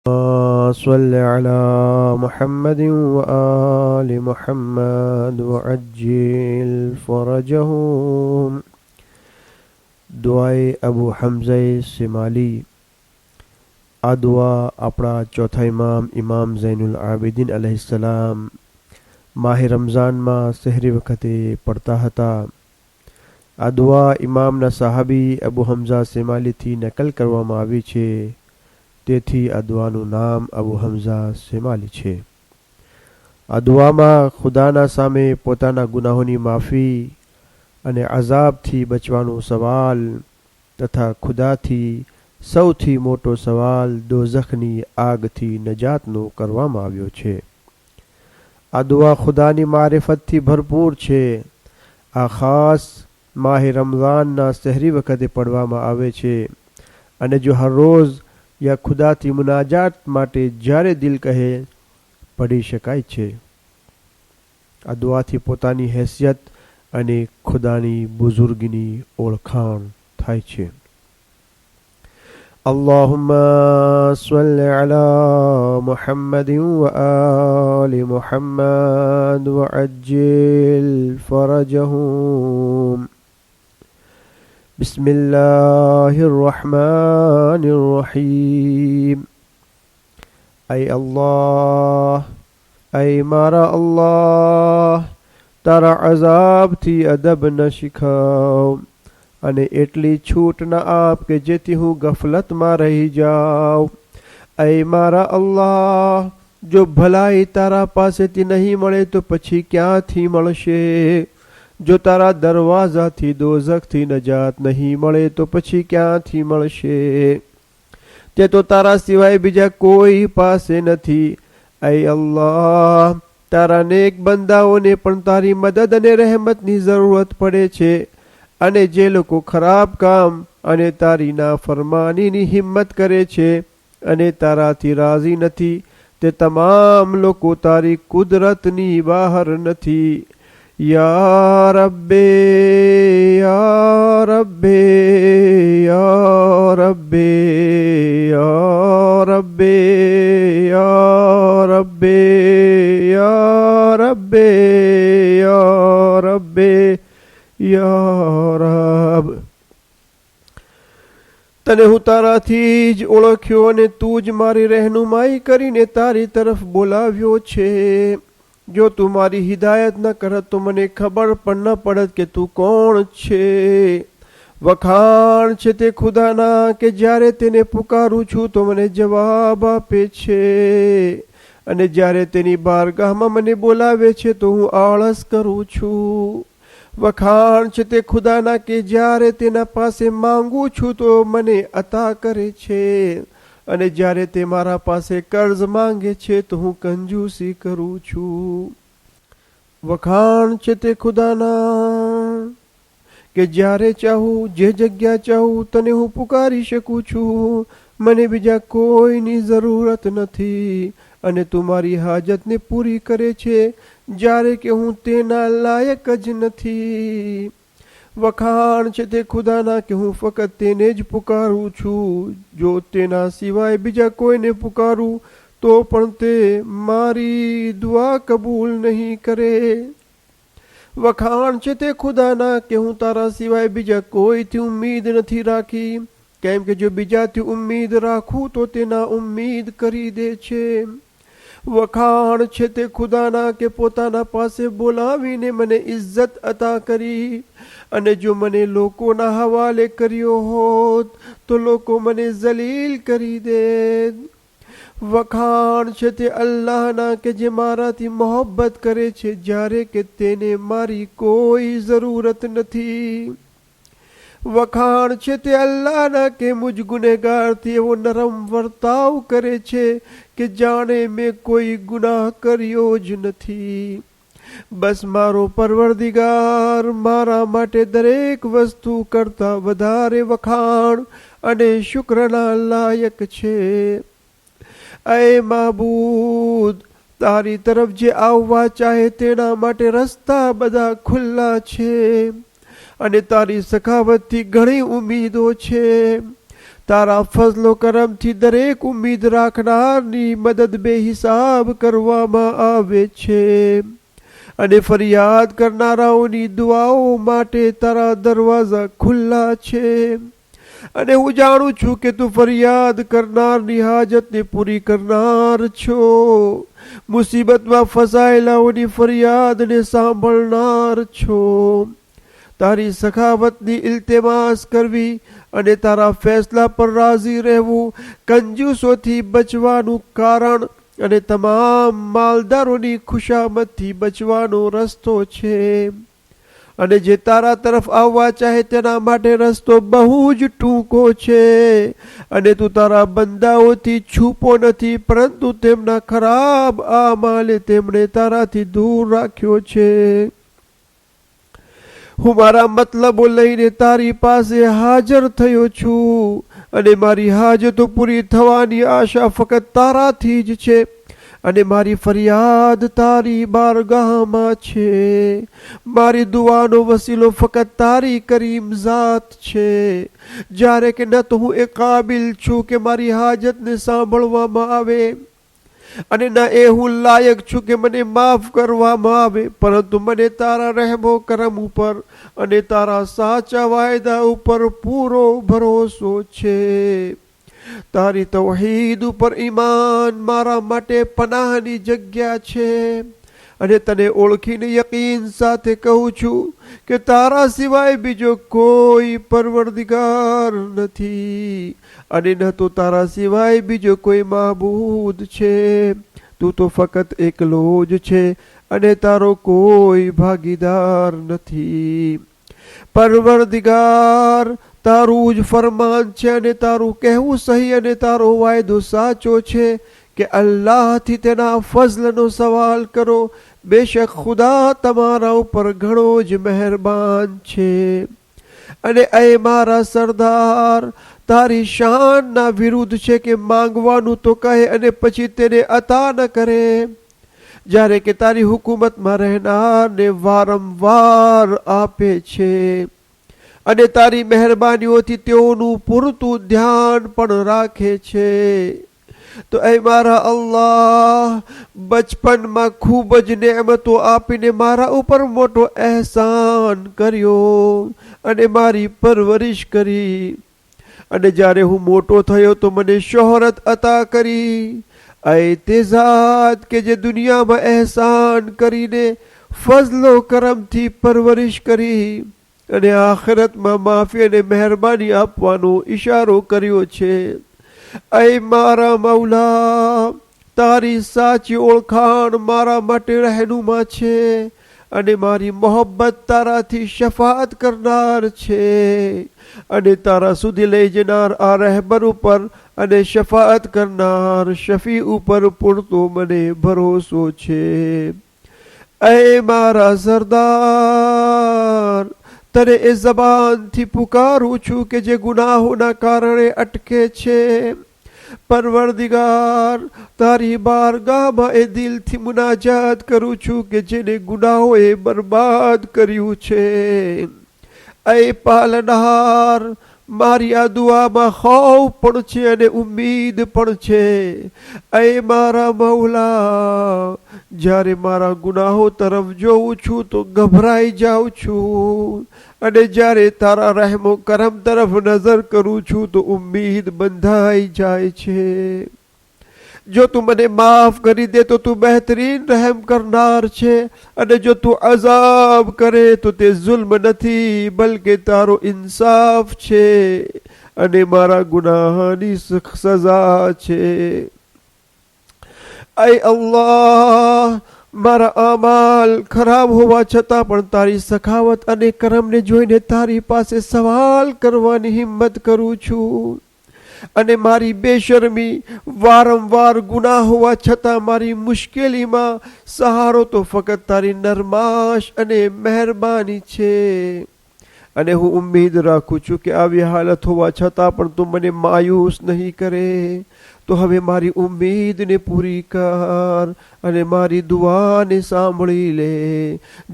صل على محمد وآل محمد وعجل فرجهم. દુઆએ અબુ હમઝા સિમાલી. આ દુઆ આપણા ચોથા ઇમામ ઝૈનુલ આબિદીન અલૈહિસ્સલામ માહ રમઝાનમાં સહેરી વખતે પડતા હતા. આ દુઆ ઇમામના સાહાબી અબુ હમઝા સિમાલીથી નકલ કરવામાં આવી છે. તેથી આ દુઆનું નામ અબુ હમઝા સિમાલી છે. આ દુઆમાં ખુદાના સામે પોતાના ગુનાહોની માફી અને અઝાબથી બચવાનો સવાલ તથા ખુદાથી સૌથી મોટો સવાલ દોઝખની આગથી નજાતનો કરવામાં આવ્યો છે. આ દુઆ ખુદાની મારિફતથી ભરપૂર છે. આ ખાસ માહ રમઝાનના સહેરી વખતે પડવામાં આવે છે અને જો હર રોજ યા ખુદાથી મુનાજાત માટે જ્યારે દિલ કહે પઢી શકાય છે. આ દુઆથી પોતાની હેસિયત અને ખુદાની બુઝુર્ગીની ઓળખાણ થાય છે. અલ્લાહુમ્મા સલ્લિ અલા મુહમ્મદિન વ આલિ મુહમ્મદ વ અજ્જિલ ફરજહુમ. બિસ્મિલ્લાહિર રહમાનિર રહીમ. ay Allah, ay મારા અલ્લાહ, તારા અઝાબથી અદબ ન શીખવ અને એટલી છૂટ ન આપ કે જેથી હું ગફલતમાં રહી જાઉં. ay મારા અલ્લાહ, જો ભલાઈ તારા પાસેથી નહીં મળે તો પછી ક્યાંથી મળશે? જો તારા દરવાજાથી દોઝખથી નજાત નહીં મળે તો પછી ક્યાંથી મળશે? તે તો તારા સિવાય બીજા કોઈ પાસે નથી. ay અલ્લાહ, તારા નેક બંદાઓને પણ તારી મદદ અને રહેમતની જરૂરત પડે છે અને જે લોકો ખરાબ કામ અને તારી નાફરમાનીની હિંમત કરે છે અને તારાથી રાજી નથી તે તમામ લોકો તારી કુદરતની બહાર નથી. યા રબ્બે યા રબ્બે યા રબ્બે યા રબ્બે યા રબ્બે યા રબ્બે યા રબ્બે યા રબ. તને હું તારાથી જ ઓળખ્યો અને તું જ મારી રહેનુમાઈ કરીને તારી તરફ બોલાવ્યો છે. જો તું મારી હિદાયત ન કરત તો મને ખબર પણ ન પડત કે તું કોણ છે. વખાણ છે તે ખુદાના કે જ્યારે તેને પુકારું છું તો મને જવાબ આપે છે અને જ્યારે તેની બારગાહમાં મને બોલાવે છે તો હું આળસ કરું છું. વખાણ છે તે ખુદાના કે જ્યારે તેના પાસે માંગુ છું તો મને અતા કરે છે અને જ્યારે તે મારા પાસે કર્જ માંગે છે તો હું કંજૂસી કરું છું. વખાણ છે તે ખુદાના કે જ્યારે ચાહું જે જગ્યા ચાહું તને હું પુકારી શકું છું. મને બીજા કોઈની જરૂરત નથી અને તું મારી હાજતને પૂરી કરે છે જ્યારે કે હું તેના લાયક જ નથી. વખાણ છે તે ખુદાના કે હું ફક્ત તેને જ પુકારું છું. જો તેના સિવાય બીજા કોઈને પુકારું તો પણ તે મારી દુઆ કબૂલ નહીં કરે. વખાણ છે તે ખુદાના કે હું તારા સિવાય બીજા કોઈથી ઉમ્મીદ નથી રાખી, કેમ કે જો બીજાથી ઉમ્મીદ રાખું તો તેના ઉમ્મીદ કરી દે છે. વખાણ છે તે ખુદાના કે પોતાના પાસે બોલાવીને મને ઇજ્જત અતા કરી અને જો મને લોકોના હવાલે કર્યો હોત તો લોકો મને જલીલ કરી દે. વખાણ છે તે અલ્લાહના કે જે મારાથી મોહબ્બત કરે છે જ્યારે કે તેને મારી કોઈ જરૂરત નથી. વખાણ છે તે અલ્લાહના કે મુજ ગુનેગારથી એવો નરમ વર્તાવ કરે છે કે જાણે મેં કોઈ ગુનાહ કર્યો જ નથી. બસ મારો પરવરદિગાર મારા માટે દરેક વસ્તુ કરતાં વધારે વખાણ અને શુક્રના લાયક છે. ऐ માબૂદ, તારી તરફ જે આવવા ચાહે તેના માટે રસ્તા બધા ખુલ્લા છે અને તારી સખાવતથી ઘણી ઉમ્મીદો છે. તારા ફઝલો કરમથી દરેક ઉમ્મીદ રાખનારની મદદ બેહિસાબ કરવામાં આવે છે અને ફરિયાદ કરનારાઓની દુઆઓ માટે તારા દરવાજા ખુલ્લા છે અને હું જાણું છું કે તું ફરિયાદ કરનારની હાજતને પૂરી કરનાર છો. મુસીબતમાં ફસાયેલાઓની ફરિયાદને સાંભળનાર છો. તારી સખાવતની ઇલ્તિમાસ કરવી અને તારા ફેસલા પર રાજી રહેવું કંજૂસોથી બચવાનું કારણ અને તમામ માલદારોની ખુશામતથી બચવાનો રસ્તો છે અને જે તારા તરફ આવવા ચાહે તેના માટે રસ્તો બહુ જ ટૂંકો છે અને તું તારા બંદાઓથી છૂપો નથી, પરંતુ તેમના ખરાબ આમાલે તેમણે તારાથી દૂર રાખ્યો છે. હું મારા મતલબો લઈને તારી પાસે હાજર થયો છું અને મારી હાજતો પૂરી થવાની આશા ફક્ત તારાથી જ છે અને મારી ફરિયાદ તારી બારગાહમાં છે. મારી દુઆનો વસીલો ફક્ત તારી કરીમ ઝાત છે. જ્યારે કે ન તો હું એ કાબિલ છું કે મારી હાજતને સાંભળવામાં આવે અને ન એ હું લાયક છું કે મને માફ કરવામાં આવે, પરંતુ મને તારા રહેમો કરમ ઉપર અને તારા સાચા વાયદા ઉપર પૂરો ભરોસો છે. તારી તૌહીદ ઉપર ઈમાન મારા માટે પનાહની જગ્યા છે અને તને ઓળખીને યકીન સાથે કહું છું કે તારા સિવાય બીજો કોઈ પરવરદિગાર નથી અને ન તો તારા સિવાય બીજો કોઈ માબૂદ છે. તું તો ફક્ત એકલો જ છે અને તારો કોઈ ભાગીદાર નથી. પરવરદિગાર, તારું જ ફરમાન છે અને તારું કહેવું સહી અને તારો વાયદો સાચો છે કે અલ્લાહથી તેના ફઝલનો સવાલ કરો. બેશક ખુદા તમારા ઉપર ઘણો જ મહેરબાન છે. અને એ મારા સરદાર, તારી શાનના વિરુદ્ધ છે કે માંગવાનું તો કહે અને પછી તેને અતા ન કરે, જ્યારે કે તારી હુકુમતમાં રહેનારને વારંવાર આપે છે અને તારી મહેરબાનીઓથી તેઓનું પૂરતું ધ્યાન પણ રાખે છે. તો એ મારા અલ્લાહ, બચપનમાં ખૂબ જ નેમતો આપીને મારા ઉપર મોટો અહેસાન કર્યો અને મારી પરવરિશ કરી અને જ્યારે હું મોટો થયો તો મને શોહરત અતા કરી. એ તે ઝાત કે જે દુનિયામાં અહેસાન કરીને ફઝલો કરમથી પરવરિશ કરી અને આખિરતમાં માફી અને મહેરબાની આપવાનો ઈશારો કર્યો છે. એ મારા મૌલા, તારી સાચી ઓળખાણ મારા માટે રહેનુમા છે અને મારી મોહબ્બત તારાથી શફાત કરનાર છે અને તારા સુધી લઈ જનાર આ રહેબર ઉપર અને શફાત કરનાર શફી ઉપર પૂરતો મને ભરોસો છે. એ મારા સરદાર, તને એ જબાનથી પુકારું છું કે જે ગુનાહોના કારણે અટકે છે. પરવરદિગાર, તારી બારગાહમાં એ દિલથી મુનાજાત કરું છું કે જેને ગુનાહોએ બરબાદ કર્યું છે. એ પાલનહાર, મારી આ દુઆમાં ખૌફ પણ છે અને ઉમ્મીદ પણ છે. એ મારા મૌલા, જ્યારે મારા ગુનાહો તરફ જોઉં છું તો ગભરાઈ જાઉં છું અને જ્યારે તારા રહેમો કરમ તરફ નજર કરું છું તો ઉમ્મીદ બંધાઈ જાય છે. જો તું મને માફ કરી દે તો તું બહેતરીન રહેમ કરનાર છે અને જો તું અઝાબ કરે તો તે જુલ્મ નથી બલકે તારો ઇન્સાફ છે અને મારા ગુનાહની સજા છે. ऐ अल्लाह, મારા અમાલ ખરાબ હોવા છતાં પણ તારી સખાવત અને કરમને જોઈને તારી પાસે સવાલ કરવાની હિંમત કરું છું અને મારી બેશરમી, વારંવાર ગુનાહ હોવા છતાં મારી મુશ્કેલીમાં સહારો તો ફક્ત તારી નરમાશ અને મહેરબાની છે. અને હું ઉમ્મીદ રાખું છું કે આવી હાલત હોવા છતાં પણ તું મને માયુસ નહીં કરે. તો હવે મારી ઉમ્મીદને પૂરી કર અને મારી દુઆને સાંભળી લે.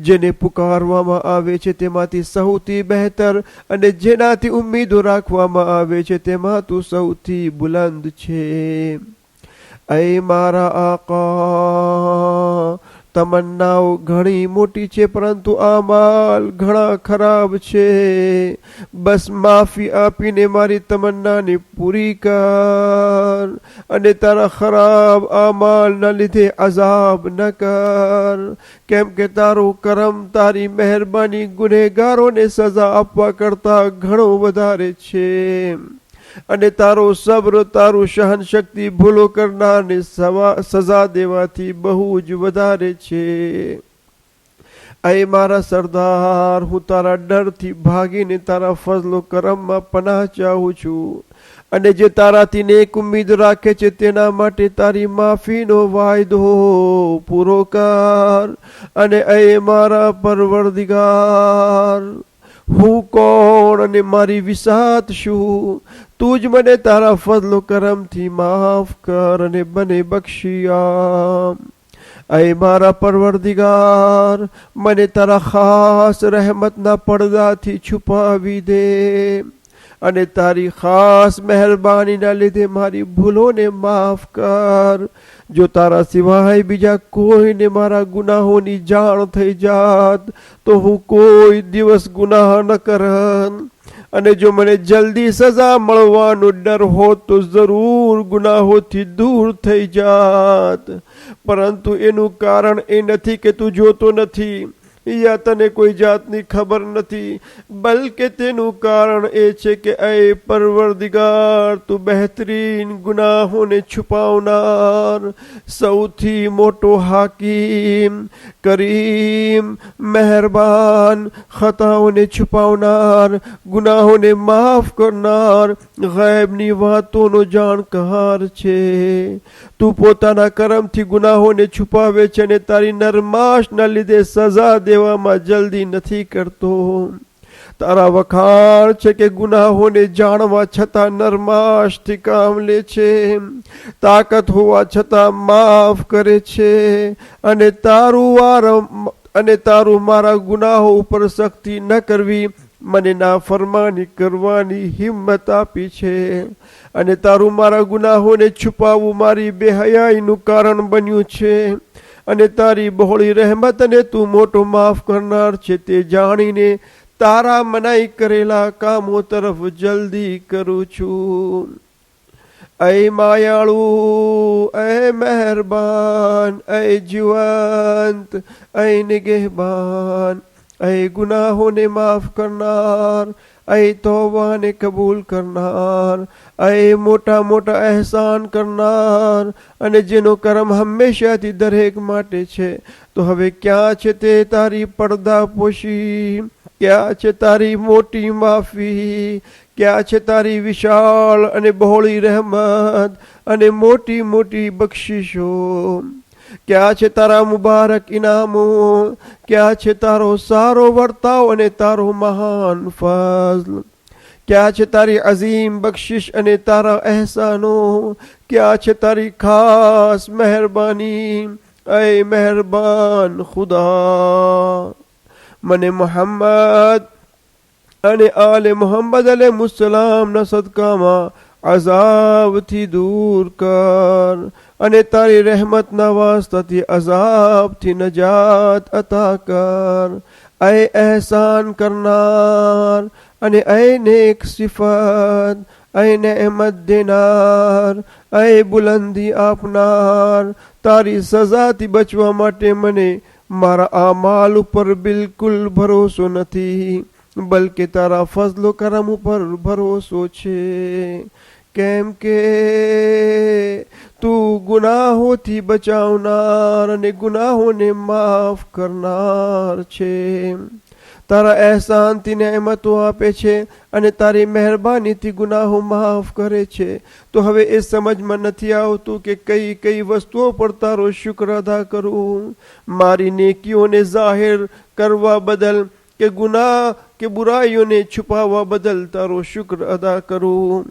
જેને પુકારવામાં આવે છે તેમાંથી સૌથી બહેતર અને જેનાથી ઉમ્મીદો રાખવામાં આવે છે તેમાં તું સૌથી બુલંદ છે. ऐ મારા આકા, તમન્નાઓ ઘણી મોટી છે પરંતુ આમાલ ઘણા ખરાબ છે. બસ માફી આપીને મારી તમન્નાને પૂરી કર અને તારા ખરાબ આમાલના લીધે અઝાબ ન કર, કેમ કે તારો કરમ, તારી મહેરબાની ગુનેગારોને સજા આપવા કરતાં ઘણો વધારે છે અને તારો સબ્ર, તારું સહન શક્તિ ભૂલો કરનારને સજા દેવાથી બહુ જ વધારે છે. ऐ મારા સરદાર, હું તારા ડરથી ભાગીને તારા ફઝલો કરમમાં પનાહ ચાહું છું અને જે તારાથી નેક ઉમ્મીદ રાખે છે તેના માટે તારી માફીનો વાયદો પૂરો કર. અને ऐ મારા પરવરદિગાર, હું કોણ અને મારી વિસાત શું? તું જ મને તારા ફઝલો કરમથી માફ કર અને મને બક્ષી આપ. ऐ મારા પરવરદિગાર, મને તારા ખાસ રહેમતના પડદાથી છુપાવી દે અને તારી ખાસ મહેરબાનીના લીધે મારી ભૂલોને માફ કર. જો તારા સિવાય બીજા કોઈને મારા ગુનાહોની જાણ થઈ જાત તો હું કોઈ દિવસ ગુનાહ ન કરત અને જો મને જલ્દી સજા મળવાનો ડર હોત તો જરૂર ગુનાહોથી દૂર થઈ જાત. પરંતુ એનું કારણ એ નથી કે તું જોતો નથી યા તને કોઈ જાતની ખબર નથી, બલકે તેનું કારણ એ છે કે ऐ પરવરદિગાર, તું બહેતરીન ગુનાહોને છુપાવનાર, સૌથી મોટો હાકીમ, કરીમ, મહેરબાન, ખતાઓને છુપાવનાર, ગુનાહોને માફ કરનાર, ગૈબની વાતોનો જાણકાર છે. તું પોતાના કરમથી ગુનાહોને છુપાવે છે અને તારી નરમાશના લીધે સજા દેવામાં જલ્દી નથી કરતો. તારા વખાણ છે કે ગુનાહોને જાણવા છતાં નરમાશથી કામ લે છે, તાકાત હોવા છતાં માફ કરે છે અને તારું મારા ગુનાહો ઉપર સખ્તી ન કરવી મને નાફરમાની કરવાની હિંમત આપી છે અને તારું મારા ગુનાહોને છુપાવવું મારી બેહયાઈનું કારણ બન્યું છે અને તારી બહોળી રહેમત અને તું મોટો માફ કરનાર છે તે જાણીને તારા મનાઈ કરેલા કામો તરફ જલ્દી કરું છું. ऐ માયાળુ, ऐ મહેરબાન, ऐ જીવંત, ऐ નિગહબાન, ऐ ગુનાહોને માફ કરનાર, ऐ તોબાને કબૂલ કરનાર, ऐ મોટા મોટા અહેસાન કરનાર અને જેનો કરમ હંમેશાથી દરેક માટે છે. તો હવે ક્યાં છે તે તારી પડદા પોશી? ક્યાં છે તારી મોટી માફી? ક્યાં છે તારી વિશાળ અને બહોળી રહેમત અને મોટી મોટી બક્ષિશો? ક્યાં છે તારા મુબારક ઇનામો? ક્યાં છે તારો સારો વર્તાવ અને તારો મહાન ફઝલ? ક્યાં છે તારી અઝીમ બક્ષિશ અને તારા અહેસાનો? ક્યાં છે તારી ખાસ મહેરબાની? ऐ મહેરબાન ખુદા, મને મુહમ્મદ અને આલે મુહમ્મદ અલૈહિસ્સલામના સદકામાં અઝાબથી દૂર કર અને તારી રહેમતના વાસ્તાથી અઝાબથી નજાત અતા કર. ऐ એહસાન કરનાર અને ऐ નેક સિફત, ऐ નેમત દેનાર, ऐ બુલંદી આપનાર, તારી સજાથી બચવા માટે મને મારા આમાલ ઉપર બિલકુલ ભરોસો નથી, બલકે તારા ફઝલો કરમ ઉપર ભરોસો છે, કેમ કે તું ગુનાહોથી બચાવનાર અને ગુનાહોને માફ કરનાર છે. તારા અહેસાનથી નેમતો આપે છે અને તારી મહેરબાનીથી ગુનાહો માફ કરે છે. તો હવે એ સમજમાં નથી આવતું કે કઈ કઈ વસ્તુઓ પર તારો શુક્ર અદા કરું. મારી નેકીઓને જાહેર કરવા બદલ કે ગુનાહ કે બુરાઈઓને છુપાવવા બદલ તારો શુક્ર અદા કરું,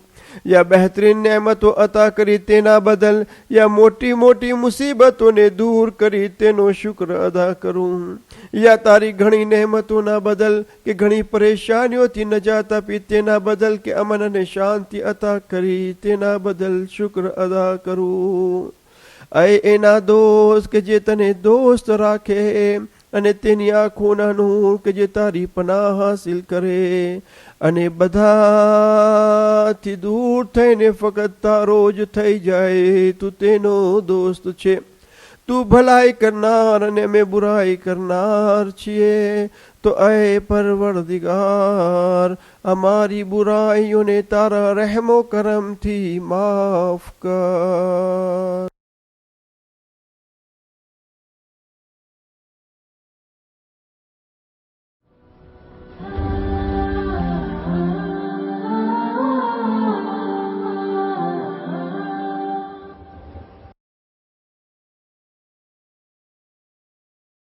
યા બહેતરીન નેમતો અતા કરી તેના બદલ, યા મોટી મોટી મુસીબતોને દૂર કરી તેનો શુક્ર અદા કરું, યા તારી ઘણી નેમતોના બદલ કે ઘણી પરેશાનીઓથી નજાત આપી તેના બદલ, કે અમન અને શાંતિ અતા કરી તેના બદલ શુક્ર અદા કરું. અય એના દોસ્ત કે જે તને દોસ્ત રાખે અને તેની આંખોના નૂર કે જે તારી પનાહ હાસિલ કરે અને બધાથી દૂર થઈને ફક્ત તારો જ થઈ જાય, તું તેનો દોસ્ત છે. તું ભલાઈ કરનાર અને અમે બુરાઈ કરનાર છીએ, તો અય પરવરદિગાર અમારી બુરાઈઓને તારા રહેમો કરમથી માફ કર.